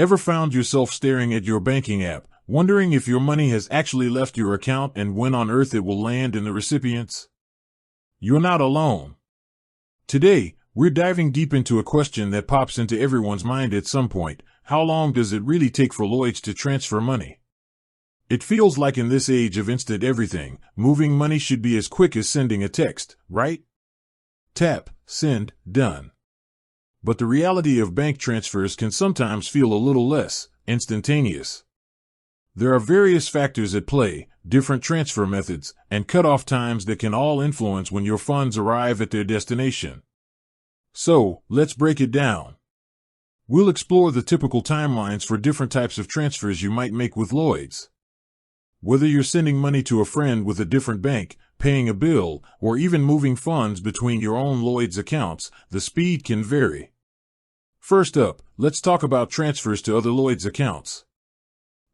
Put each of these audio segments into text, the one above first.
Ever found yourself staring at your banking app, wondering if your money has actually left your account and when on earth it will land in the recipients? You're not alone. Today, we're diving deep into a question that pops into everyone's mind at some point. How long does it really take for Lloyds to transfer money? It feels like in this age of instant everything, moving money should be as quick as sending a text, right? Tap, send, done. But the reality of bank transfers can sometimes feel a little less instantaneous. There are various factors at play, different transfer methods, and cutoff times that can all influence when your funds arrive at their destination. So, let's break it down. We'll explore the typical timelines for different types of transfers you might make with Lloyds. Whether you're sending money to a friend with a different bank, paying a bill, or even moving funds between your own Lloyds accounts, the speed can vary. First up, let's talk about transfers to other Lloyds accounts.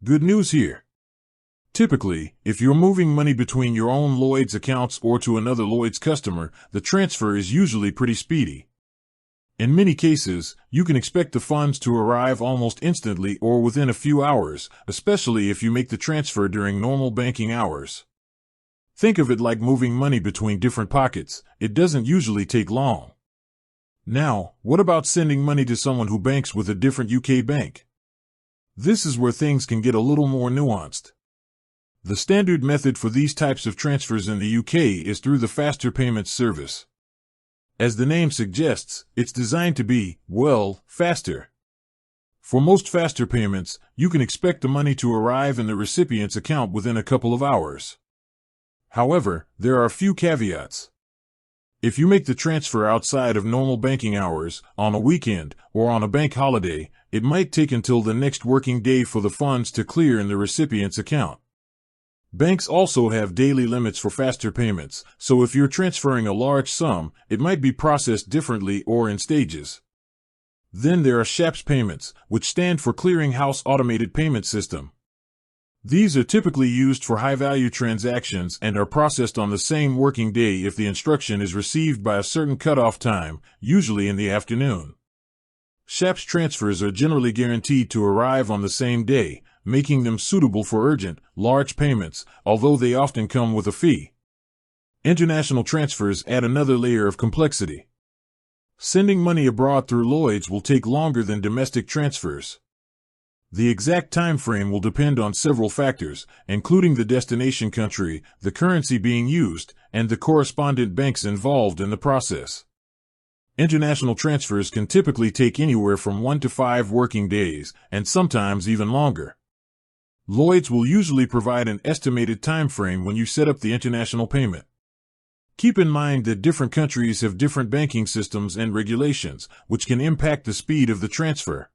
Good news here. Typically, if you're moving money between your own Lloyds accounts or to another Lloyds customer, the transfer is usually pretty speedy. In many cases, you can expect the funds to arrive almost instantly or within a few hours, especially if you make the transfer during normal banking hours. Think of it like moving money between different pockets. It doesn't usually take long. Now, what about sending money to someone who banks with a different UK bank? This is where things can get a little more nuanced. The standard method for these types of transfers in the UK is through the faster payments service. As the name suggests, it's designed to be, well, faster. For most faster payments, you can expect the money to arrive in the recipient's account within a couple of hours. However, there are a few caveats. If you make the transfer outside of normal banking hours, on a weekend, or on a bank holiday, it might take until the next working day for the funds to clear in the recipient's account. Banks also have daily limits for faster payments, so if you're transferring a large sum, it might be processed differently or in stages. Then there are SHAPS payments, which stand for Clearing House Automated Payment System. These are typically used for high-value transactions and are processed on the same working day if the instruction is received by a certain cutoff time, usually in the afternoon. SHAPS transfers are generally guaranteed to arrive on the same day, making them suitable for urgent, large payments, although they often come with a fee. International transfers add another layer of complexity. Sending money abroad through Lloyds will take longer than domestic transfers. The exact time frame will depend on several factors, including the destination country, the currency being used, and the correspondent banks involved in the process. International transfers can typically take anywhere from 1 to 5 working days, and sometimes even longer. Lloyds will usually provide an estimated time frame when you set up the international payment. Keep in mind that different countries have different banking systems and regulations, which can impact the speed of the transfer.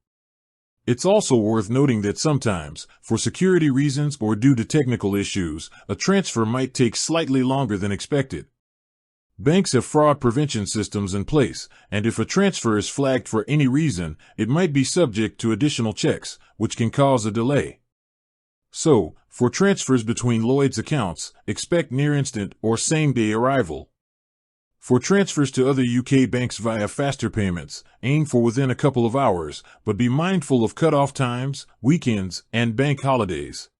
It's also worth noting that sometimes, for security reasons or due to technical issues, a transfer might take slightly longer than expected. Banks have fraud prevention systems in place, and if a transfer is flagged for any reason, it might be subject to additional checks, which can cause a delay. So, for transfers between Lloyds accounts, expect near-instant or same-day arrival. For transfers to other UK banks via faster payments, aim for within a couple of hours, but be mindful of cutoff times, weekends, and bank holidays.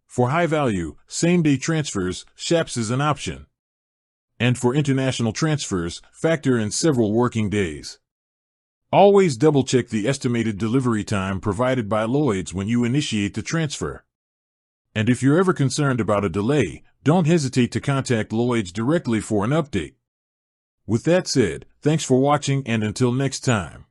For high-value, same-day transfers, SHAPS is an option. And for international transfers, factor in several working days. Always double-check the estimated delivery time provided by Lloyds when you initiate the transfer. And if you're ever concerned about a delay, don't hesitate to contact Lloyds directly for an update. With that said, thanks for watching and until next time.